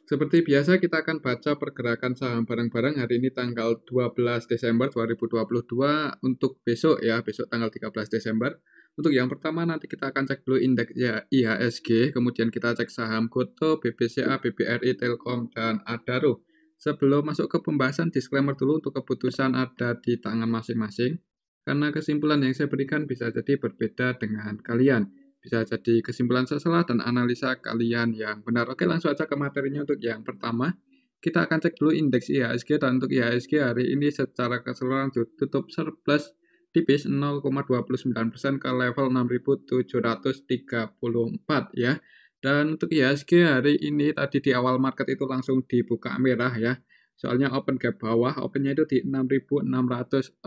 Seperti biasa kita akan baca pergerakan saham bareng-bareng hari ini tanggal 12 Desember 2022 untuk besok ya, besok tanggal 13 Desember. Untuk yang pertama nanti kita akan cek dulu indeks ya IHSG, kemudian kita cek saham Goto, BBCA, BBRI, Telkom, dan Adaro. Sebelum masuk ke pembahasan, disclaimer dulu untuk keputusan ada di tangan masing-masing, karena kesimpulan yang saya berikan bisa jadi berbeda dengan kalian. Bisa jadi kesimpulan saya salah dan analisa kalian yang benar. Oke, langsung aja ke materinya untuk yang pertama. Kita akan cek dulu indeks IHSG, dan untuk IHSG hari ini secara keseluruhan tutup surplus tipis 0,29% ke level 6.734 ya. Dan untuk IHSG hari ini tadi di awal market itu langsung dibuka merah ya. Soalnya open gap bawah, opennya itu di 6.686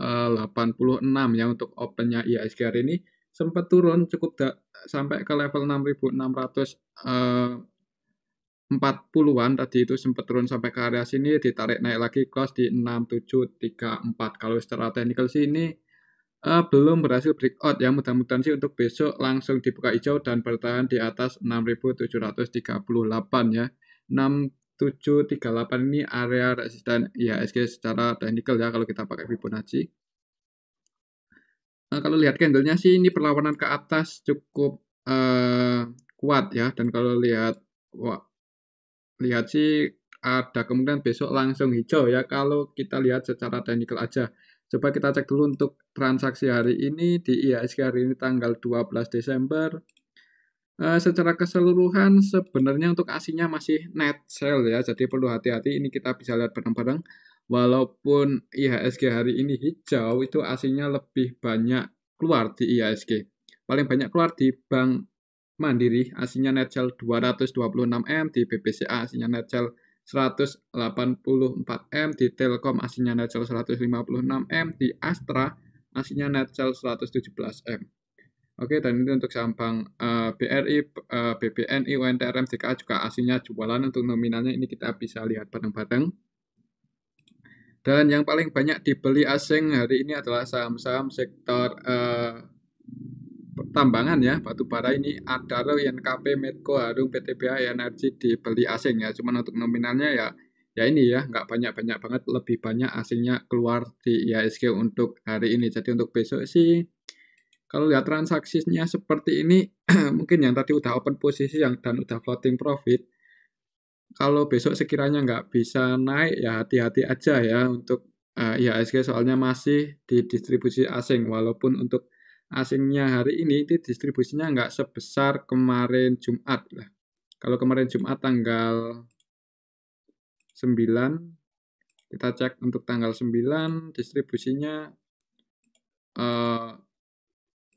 ya untuk opennya IHSG hari ini. Sempat turun cukup sampai ke level 6.640-an tadi itu sempat turun sampai ke area sini, ditarik naik lagi close di 6734. Kalau secara teknikal sih ini belum berhasil breakout ya, mudah-mudahan sih untuk besok langsung dibuka hijau dan bertahan di atas 6.738 ya. 6738 ini area resisten IHSG secara teknikal ya kalau kita pakai Fibonacci. Kalau lihat candle-nya sih ini perlawanan ke atas cukup kuat ya, dan kalau lihat sih ada kemungkinan besok langsung hijau ya kalau kita lihat secara teknikal aja. Coba kita cek dulu untuk transaksi hari ini di IHSG hari ini tanggal 12 Desember. Secara keseluruhan sebenarnya untuk aslinya masih net sell ya, jadi perlu hati-hati, ini kita bisa lihat bareng-bareng. Walaupun IHSG hari ini hijau, itu aslinya lebih banyak keluar di IHSG. Paling banyak keluar di Bank Mandiri, aslinya net sell 226M, di BBCA aslinya net sell 184M, di Telkom aslinya net sell 156M, di Astra aslinya net sell 117M. Oke, dan ini untuk saham Bank BRI, BBNI, UNTR, MJKA juga aslinya jualan. Untuk nominalnya ini kita bisa lihat bareng-bareng. Dan yang paling banyak dibeli asing hari ini adalah saham-saham sektor tambangan ya, batu bara ini Adaro, INKP, Medco, Harum, PTBA, Energi dibeli asing ya. Cuman untuk nominalnya ya ini ya, nggak banyak-banyak banget, lebih banyak asingnya keluar di IHSG untuk hari ini. Jadi untuk besok sih, kalau lihat transaksinya seperti ini, mungkin yang tadi udah open posisi dan udah floating profit, kalau besok sekiranya nggak bisa naik, ya hati-hati aja ya untuk IHSG, soalnya masih di distribusi asing. Walaupun untuk asingnya hari ini distribusinya nggak sebesar kemarin Jumat lah. Kalau kemarin Jumat tanggal 9, kita cek untuk tanggal 9 distribusinya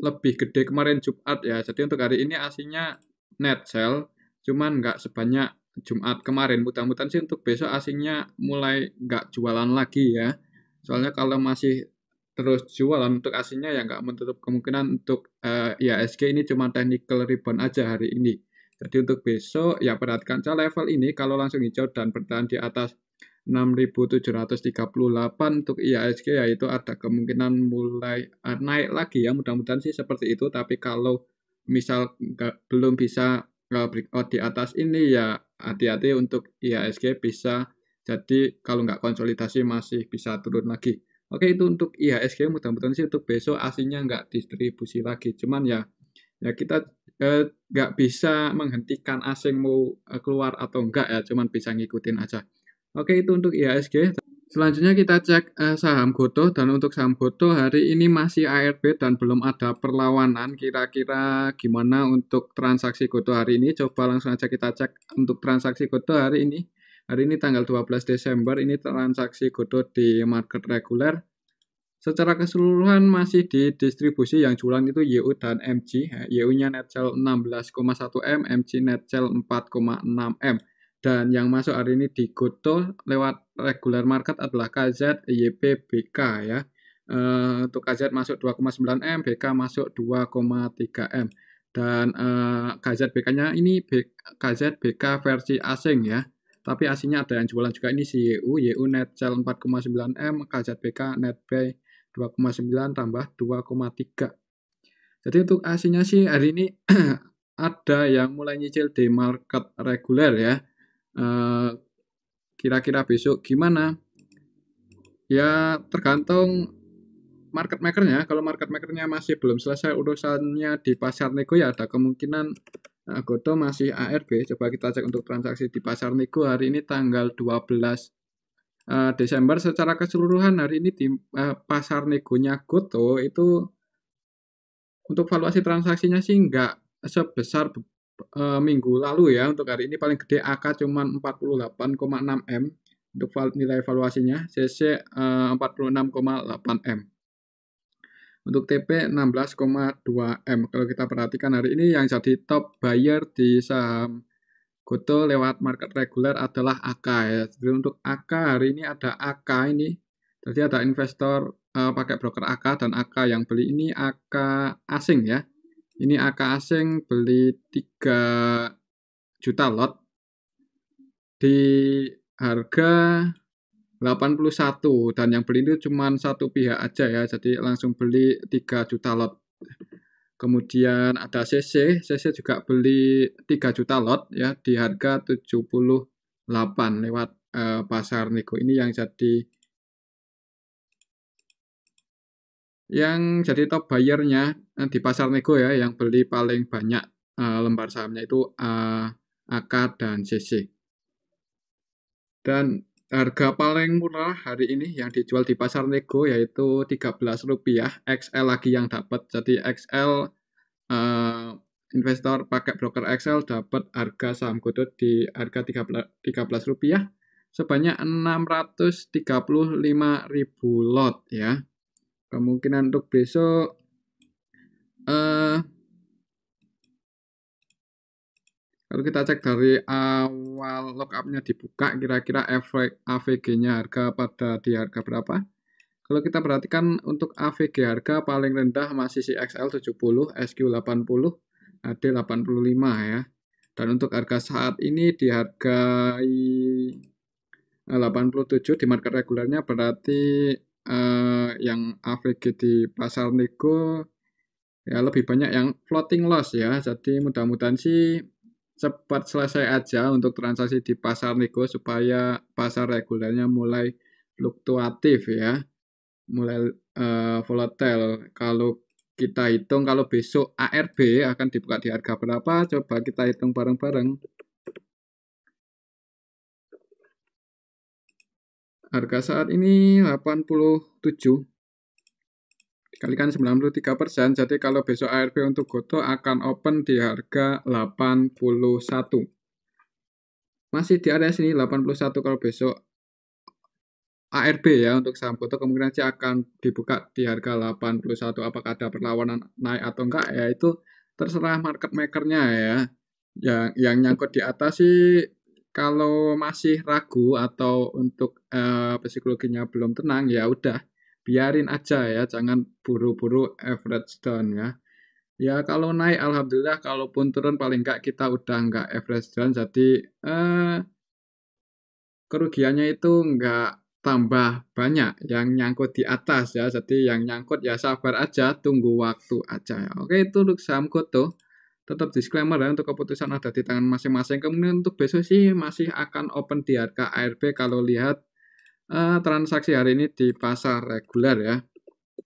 lebih gede kemarin Jumat ya. Jadi untuk hari ini aslinya net sell, cuman nggak sebanyak Jumat kemarin. Mudah-mudahan sih untuk besok aslinya mulai nggak jualan lagi ya. Soalnya kalau masih terus jualan untuk aslinya ya nggak menutup kemungkinan untuk IHSG ini cuma technical rebound aja hari ini. Jadi untuk besok ya perhatikan level ini, kalau langsung hijau dan bertahan di atas 6.738 untuk IHSG, yaitu ada kemungkinan mulai naik lagi ya, mudah-mudahan sih seperti itu. Tapi kalau misal belum bisa breakout di atas ini ya hati-hati untuk IHSG, bisa jadi kalau nggak konsolidasi masih bisa turun lagi. Oke, itu untuk IHSG, mudah-mudahan sih untuk besok aslinya nggak distribusi lagi. Cuman ya kita nggak bisa menghentikan asing mau keluar atau enggak ya, cuman bisa ngikutin aja. Oke, itu untuk IHSG. Selanjutnya kita cek saham Goto, dan untuk saham Goto hari ini masih ARB dan belum ada perlawanan. Kira-kira gimana untuk transaksi Goto hari ini? Coba langsung aja kita cek untuk transaksi Goto hari ini. Hari ini tanggal 12 Desember, ini transaksi Goto di market reguler. Secara keseluruhan masih di distribusi, yang jualan itu YU dan MG. YU-nya net sell 16,1M, MG net sell 4,6M. Dan yang masuk hari ini di Goto lewat regular market adalah KZ, YP, BK ya. Untuk KZ masuk 2,9M, BK masuk 2,3M. Dan KZ BK-nya ini KZ BK versi asing ya. Tapi aslinya ada yang jualan juga, ini si YU net sell 4,9M, KZ BK net buy 2,9 tambah 2,3. Jadi untuk aslinya sih hari ini ada yang mulai nyicil di market reguler ya. kira-kira besok gimana? Ya tergantung market makernya. Kalau market makernya masih belum selesai urusannya di pasar nego, ya ada kemungkinan Goto masih ARB. Coba kita cek untuk transaksi di pasar nego hari ini tanggal 12 Desember. Secara keseluruhan hari ini di pasar negonya Goto itu untuk valuasi transaksinya sih nggak sebesar minggu lalu ya. Untuk hari ini paling gede AK cuma 48,6 M untuk nilai valuasinya, CC 46,8 M. Untuk TP 16,2 M. Kalau kita perhatikan hari ini yang jadi top buyer di saham Goto lewat market reguler adalah AK ya. Jadi untuk AK hari ini ada AK ini. Jadi ada investor pakai broker AK dan AK yang beli ini AK asing ya. Ini AK asing beli 3 juta lot di harga 81 dan yang beli itu cuma satu pihak aja ya. Jadi langsung beli 3 juta lot. Kemudian ada CC juga beli 3 juta lot ya di harga 78 lewat pasar nego. Ini yang jadi top buyernya di pasar nego ya, yang beli paling banyak lembar sahamnya itu AK dan CC. Dan harga paling murah hari ini yang dijual di pasar nego yaitu Rp13. XL lagi yang dapat. Jadi XL investor pakai broker XL dapat harga saham Goto di harga Rp13 sebanyak 635.000 lot ya. Kemungkinan untuk besok kalau kita cek dari awal lockupnya dibuka, kira-kira efek AVG-nya harga pada di harga berapa? Kalau kita perhatikan untuk AVG harga paling rendah masih si XL 70, SQ 80, AD 85 ya. Dan untuk harga saat ini dihargai 87 di market regulernya, berarti yang AVG di pasar nego ya lebih banyak yang floating loss ya. Jadi mudah-mudahan sih cepat selesai aja untuk transaksi di pasar nego supaya pasar regulernya mulai fluktuatif ya, mulai volatile. Kalau kita hitung kalau besok ARB akan dibuka di harga berapa, coba kita hitung bareng-bareng. Harga saat ini 87 dikalikan 93%, jadi kalau besok ARB untuk Goto akan open di harga 81. Masih di area sini 81 kalau besok ARB ya. Untuk saham Goto kemungkinan sih akan dibuka di harga 81. Apakah ada perlawanan naik atau enggak ya itu terserah market makernya ya. Yang nyangkut di atas sih kalau masih ragu atau untuk psikologinya belum tenang, ya udah biarin aja ya, jangan buru-buru average down ya. Ya kalau naik alhamdulillah, kalaupun turun paling enggak kita udah enggak average down, jadi kerugiannya itu enggak tambah banyak yang nyangkut di atas ya. Jadi yang nyangkut ya sabar aja, tunggu waktu aja ya. Oke, itu untuk saham Goto. Tetap disclaimer ya, untuk keputusan ada di tangan masing-masing. Kemudian untuk besok sih masih akan open di harga ARB kalau lihat transaksi hari ini di pasar reguler ya.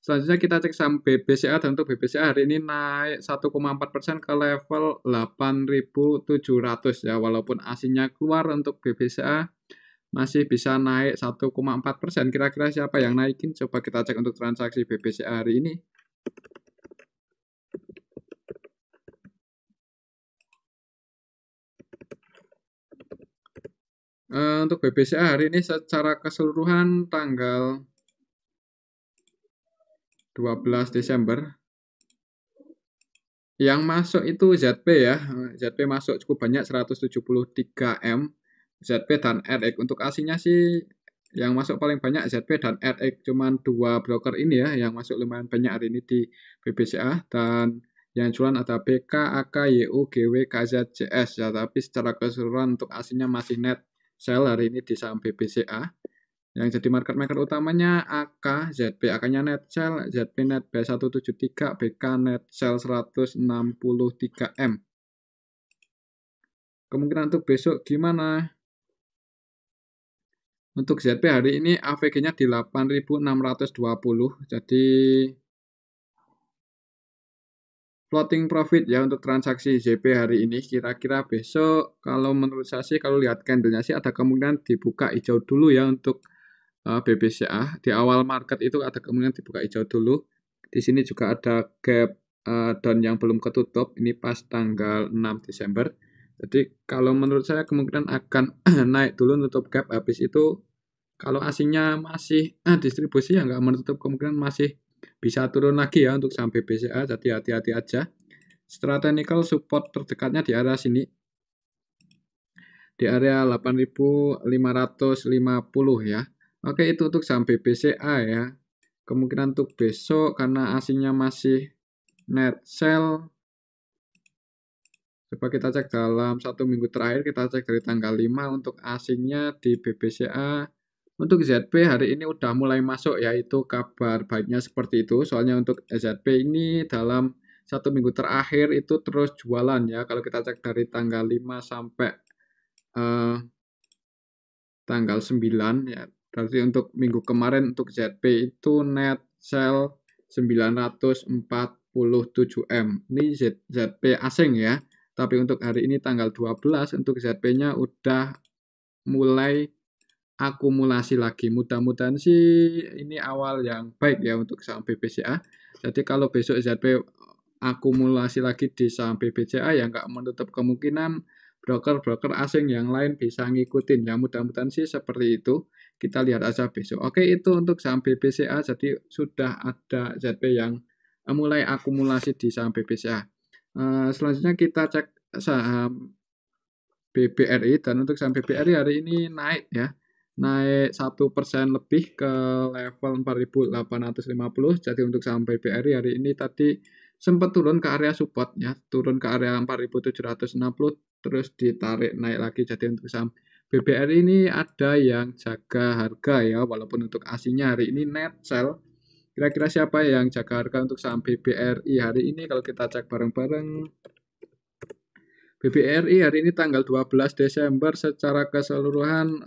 Selanjutnya kita cek saham BBCA, dan untuk BBCA hari ini naik 1,4% ke level 8.700 ya. Walaupun aslinya keluar, untuk BBCA masih bisa naik 1,4%. Kira-kira siapa yang naikin? Coba kita cek untuk transaksi BBCA hari ini. Untuk BBCA hari ini secara keseluruhan tanggal 12 Desember yang masuk itu ZP ya. ZP masuk cukup banyak 173 M. ZP dan RX. Untuk aslinya sih yang masuk paling banyak ZP dan RX, cuman dua broker ini ya yang masuk lumayan banyak hari ini di BBCA, dan yang jualan ada BK, AK, YU, GW, KZ, JS ya. Tapi secara keseluruhan untuk aslinya masih net sell hari ini di saham BBCA. Yang jadi market maker utamanya AK, ZP, AK-nya net sell, ZP net B173, BK net sell 163 M. Kemungkinan untuk besok gimana? Untuk ZP hari ini AVG-nya di 8.620. Jadi floating profit ya untuk transaksi ZP hari ini. Kira-kira besok kalau menurut saya sih kalau lihat candlenya sih ada kemungkinan dibuka hijau dulu ya untuk BBCA. Di awal market itu ada kemungkinan dibuka hijau dulu. Di sini juga ada gap down yang belum ketutup. Ini pas tanggal 6 Desember. Jadi kalau menurut saya kemungkinan akan naik dulu nutup gap. Habis itu kalau asingnya masih distribusi ya nggak menutup kemungkinan masih bisa turun lagi ya untuk saham BBCA. Jadi hati-hati aja. Setelah technical support terdekatnya di area sini. Di area 8.550 ya. Oke, itu untuk saham BBCA ya. Kemungkinan untuk besok karena asingnya masih net sell. Coba kita cek dalam 1 minggu terakhir, kita cek dari tanggal 5 untuk asingnya di BBCA. Untuk ZP hari ini udah mulai masuk ya, itu kabar baiknya seperti itu. Soalnya untuk ZP ini dalam 1 minggu terakhir itu terus jualan ya. Kalau kita cek dari tanggal 5 sampai tanggal 9 ya. Berarti untuk minggu kemarin untuk ZP itu net sell 947 M. Ini ZP asing ya. Tapi untuk hari ini tanggal 12 untuk ZP-nya udah mulai akumulasi lagi. Mudah-mudahan sih ini awal yang baik ya untuk saham BBCA. Jadi kalau besok ZP akumulasi lagi di saham BBCA ya nggak menutup kemungkinan broker-broker asing yang lain bisa ngikutin ya. Mudah-mudahan sih seperti itu. Kita lihat aja besok. Oke, itu untuk saham BBCA. Jadi sudah ada ZP yang mulai akumulasi di saham BBCA. Selanjutnya kita cek saham BBRI, dan untuk saham BBRI hari ini naik ya, naik 1% lebih ke level 4.850. Jadi untuk saham BBRI hari ini tadi sempat turun ke area support ya, turun ke area 4.760 terus ditarik naik lagi. Jadi untuk saham BBRI ini ada yang jaga harga ya, walaupun untuk asingnya hari ini net sell. Kira-kira siapa yang jaga harga untuk saham BBRI hari ini? Kalau kita cek bareng-bareng, BBRI hari ini tanggal 12 Desember secara keseluruhan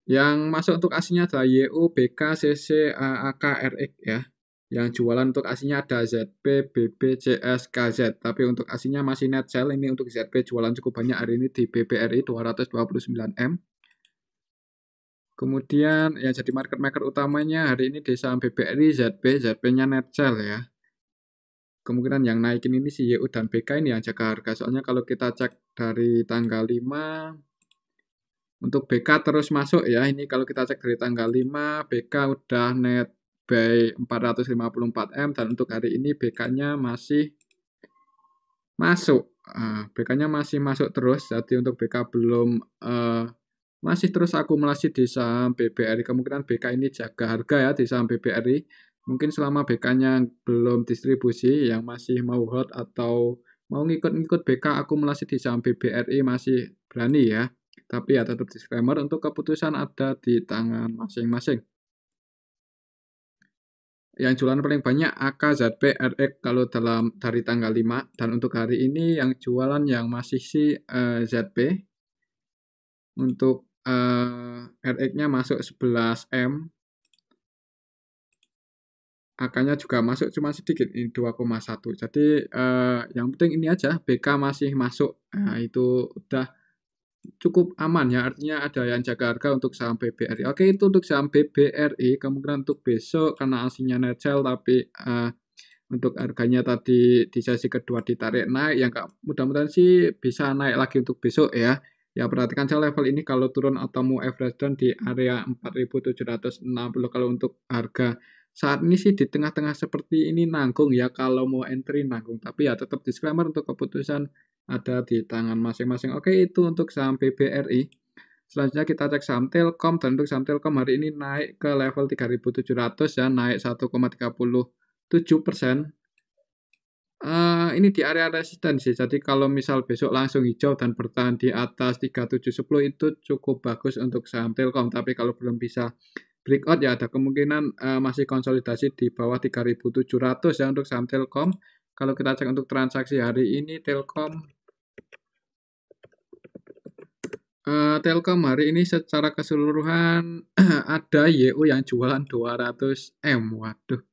yang masuk untuk asingnya adalah YU, BK, CC, AK, RX ya. Yang jualan untuk asingnya ada ZP, BB, CS, KZ. Tapi untuk asingnya masih net sell. Ini untuk ZP jualan cukup banyak hari ini di BBRI 229 M. Kemudian yang jadi market maker utamanya hari ini di saham BBRI ZP, ZP-nya net sell ya. Kemungkinan yang naikin ini si YU dan BK ini yang jaga harga. Soalnya kalau kita cek dari tanggal 5, untuk BK terus masuk ya. Ini kalau kita cek dari tanggal 5, BK udah net buy 454 M, dan untuk hari ini BK-nya masih masuk. BK-nya masih masuk terus. Jadi untuk BK belum masih terus akumulasi di saham BBRI. Kemungkinan BK ini jaga harga ya di saham BBRI. Mungkin selama BK-nya belum distribusi, yang masih mau hold atau mau ngikut-ngikut BK akumulasi di saham BBRI masih berani ya. Tapi ya tetap disclaimer, untuk keputusan ada di tangan masing-masing. Yang jualan paling banyak AK, ZP, RX kalau dari tanggal 5. Dan untuk hari ini yang jualan yang masih si ZP. Untuk RX-nya masuk 11 M. AK-nya juga masuk cuma sedikit, ini 2,1. Jadi yang penting ini aja, BK masih masuk. Nah, itu udah cukup aman ya, artinya ada yang jaga harga untuk saham BBRI. Oke, itu untuk saham BBRI. Kemungkinan untuk besok karena aslinya net sell, tapi untuk harganya tadi di sesi kedua ditarik naik, yang mudah-mudahan sih bisa naik lagi untuk besok ya. Ya, perhatikan saya level ini kalau turun atau mau average down di area 4.760. Kalau untuk harga saat ini sih di tengah-tengah seperti ini nanggung ya, kalau mau entry nanggung. Tapi ya tetap disclaimer, untuk keputusan ada di tangan masing-masing. Oke, itu untuk saham BBRI. Selanjutnya kita cek saham Telkom, dan untuk saham Telkom hari ini naik ke level 3.700 ya, naik 1,37%. Ini di area resistensi. Jadi kalau misal besok langsung hijau dan bertahan di atas 3710 itu cukup bagus untuk saham Telkom. Tapi kalau belum bisa breakout ya ada kemungkinan masih konsolidasi di bawah 3.700 ya untuk saham Telkom. Kalau kita cek untuk transaksi hari ini Telkom Telkom hari ini secara keseluruhan ada YU yang jualan 200 M. Waduh.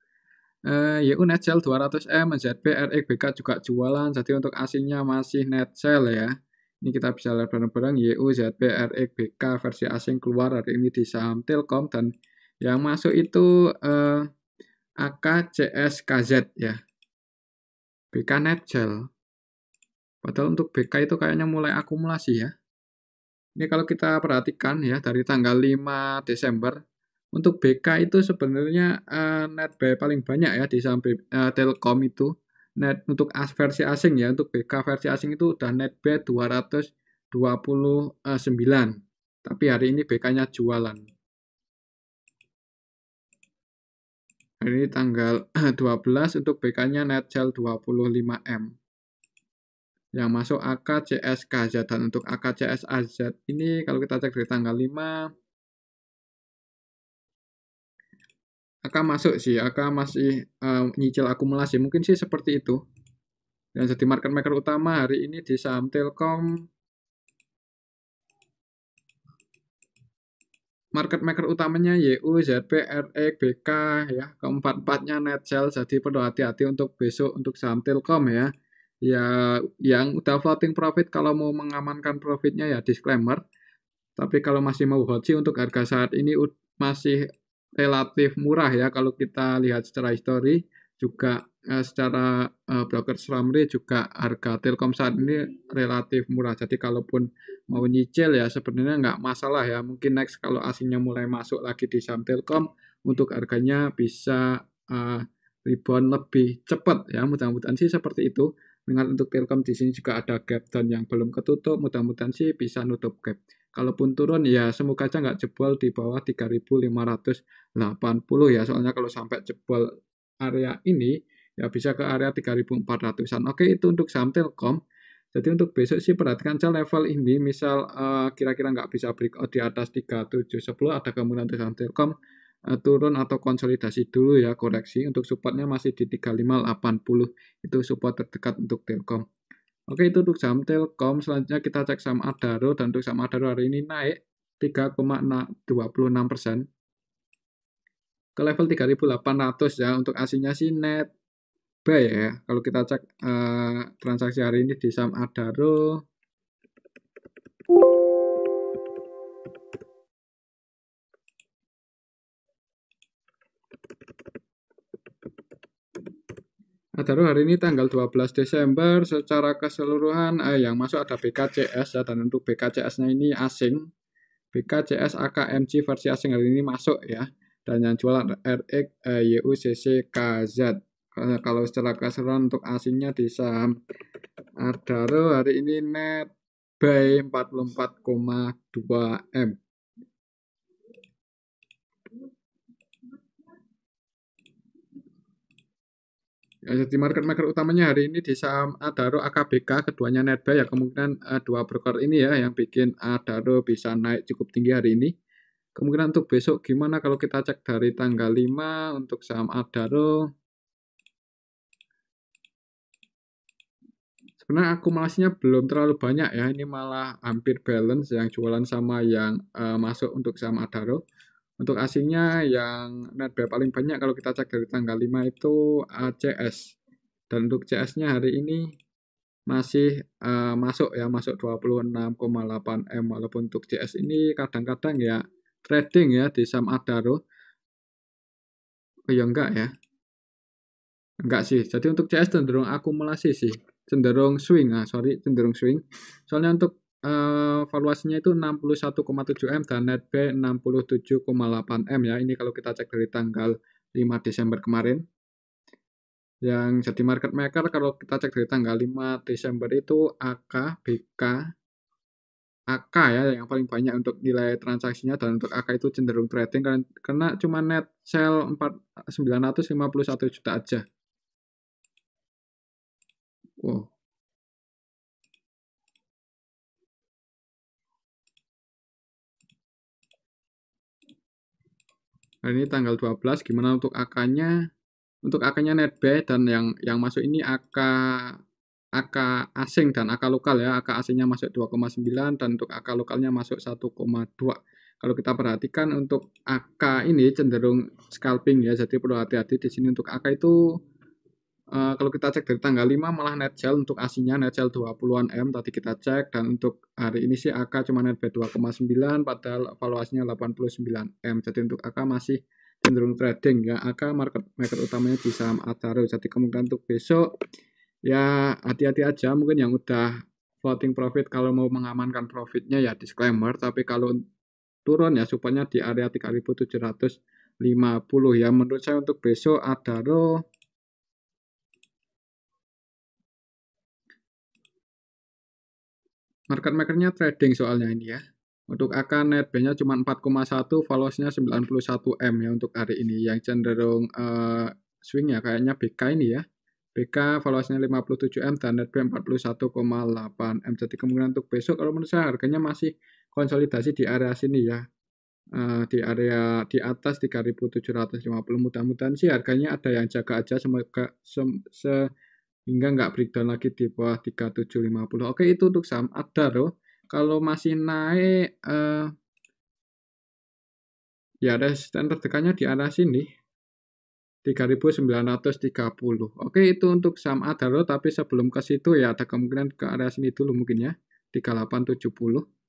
YU net sell 200 M, ZB, RXBK juga jualan. Jadi untuk asingnya masih net sell ya. Ini kita bisa lihat bareng-bareng YU, ZB, RXBK versi asing keluar hari ini di saham Telkom, dan yang masuk itu AKCS KZ ya. BK net sell. Padahal untuk BK itu kayaknya mulai akumulasi ya. Ini kalau kita perhatikan ya dari tanggal 5 Desember untuk BK itu sebenarnya net buy paling banyak ya di saham Telkom itu. Net untuk versi asing ya, untuk BK versi asing itu udah net buy 229. Tapi hari ini BK-nya jualan. Hari ini tanggal 12 untuk BK-nya net sell 25M. Yang masuk AKCS KZ, dan untuk AKCS AZ ini kalau kita cek dari tanggal 5 AK masuk sih, AK masih nyicil akumulasi, mungkin sih seperti itu. Dan jadi market maker utama hari ini di saham Telkom, market maker utamanya YU, ZB, RX, BK ya, keempat-empatnya net sell, jadi perlu hati-hati untuk besok untuk saham Telkom ya. Ya, yang udah floating profit kalau mau mengamankan profitnya ya disclaimer. Tapi kalau masih mau hot sih untuk harga saat ini masih relatif murah ya kalau kita lihat secara histori, juga secara broker summary juga harga Telkom saat ini relatif murah. Jadi kalaupun mau nyicil ya sebenarnya nggak masalah ya. Mungkin next kalau asingnya mulai masuk lagi di saham Telkom, untuk harganya bisa rebound lebih cepat ya. Mudah-mudahan sih seperti itu. Dengan untuk Telkom di sini juga ada gap down yang belum ketutup, mudah-mudahan sih bisa nutup gap. Kalaupun turun ya semoga aja nggak jebol di bawah 3.580 ya. Soalnya kalau sampai jebol area ini ya bisa ke area 3.400-an. Oke, itu untuk saham Telkom. Jadi untuk besok sih perhatikan aja level ini. Misal kira-kira nggak bisa breakout di atas 3710, ada kemungkinan untuk saham Telkom turun atau konsolidasi dulu ya, koreksi. Untuk supportnya masih di 3580. Itu support terdekat untuk Telkom. Oke, itu untuk saham Telkom. Selanjutnya kita cek saham Adaro, dan untuk saham Adaro hari ini naik 3,26% ke level 3.800 ya. Untuk asingnya sih net buy ya. Kalau kita cek transaksi hari ini di saham Adaro, Adaro hari ini tanggal 12 Desember secara keseluruhan yang masuk ada BKCS ya, dan untuk BKCS-nya ini asing. BKCS AKMG versi asing hari ini masuk ya. Dan yang jualan RX, YUCC, KZ. Kalau secara keseluruhan untuk asingnya di saham Adaro hari ini net buy 44,2M. Ya, jadi market maker utamanya hari ini di saham Adaro, AKBK, keduanya net buy ya. Kemungkinan dua broker ini ya yang bikin Adaro bisa naik cukup tinggi hari ini. Kemungkinan untuk besok gimana kalau kita cek dari tanggal 5 untuk saham Adaro. Sebenarnya akumulasinya belum terlalu banyak ya, ini malah hampir balance yang jualan sama yang masuk untuk saham Adaro. Untuk asingnya yang net buy paling banyak kalau kita cek dari tanggal 5 itu ACS. Dan untuk CS-nya hari ini masih masuk ya, masuk 26,8M. Walaupun untuk CS ini kadang-kadang ya trading ya di saham Adaro. Oh ya enggak ya. Enggak sih. Jadi untuk CS cenderung akumulasi sih. Cenderung swing. Cenderung swing. Soalnya untuk valuasinya itu 61,7M dan net buy 67,8M ya. Ini kalau kita cek dari tanggal 5 Desember kemarin. Yang jadi market maker kalau kita cek dari tanggal 5 Desember itu AK, BK, AK ya yang paling banyak untuk nilai transaksinya, dan untuk AK itu cenderung trading karena cuma net sell 951 juta aja. Wow. Hari ini tanggal 12, gimana untuk AK-nya? Untuk AK-nya net buy, dan yang masuk ini AK AK asing dan AK lokal ya. AK asingnya masuk 2,9 dan untuk AK lokalnya masuk 1,2. Kalau kita perhatikan untuk AK ini cenderung scalping ya, jadi perlu hati-hati di sini untuk AK itu kalau kita cek dari tanggal 5 malah net sell untuk aslinya net sell 20-an M tadi kita cek, dan untuk hari ini sih AK cuma net buy 2,9 padahal valuasinya 89 M. Jadi untuk AK masih cenderung trading ya. AK market utamanya di saham Adaro. Jadi kemungkinan untuk besok ya hati-hati aja, mungkin yang udah floating profit kalau mau mengamankan profitnya ya disclaimer, tapi kalau turun ya supaya di area 3.750 ya. Menurut saya untuk besok Adaro market makernya trading soalnya ini ya. Untuk AK net B-nya cuma 4,1, valuasinya 91 M ya untuk hari ini. Yang cenderung swing ya kayaknya BK ini ya. BK valuasinya 57 M dan net B 41,8 M. Jadi kemungkinan untuk besok kalau menurut saya harganya masih konsolidasi di area sini ya. Di area di atas 3.750. Mudah-mudahan sih harganya ada yang jaga aja semoga hingga nggak breakdown lagi di bawah 3750. Oke, itu untuk saham Adaro. Kalau masih naik ya resisten terdekatnya di arah sini 3.930. Oke, itu untuk saham Adaro, tapi sebelum ke situ ya ada kemungkinan ke area sini dulu mungkin ya 3870.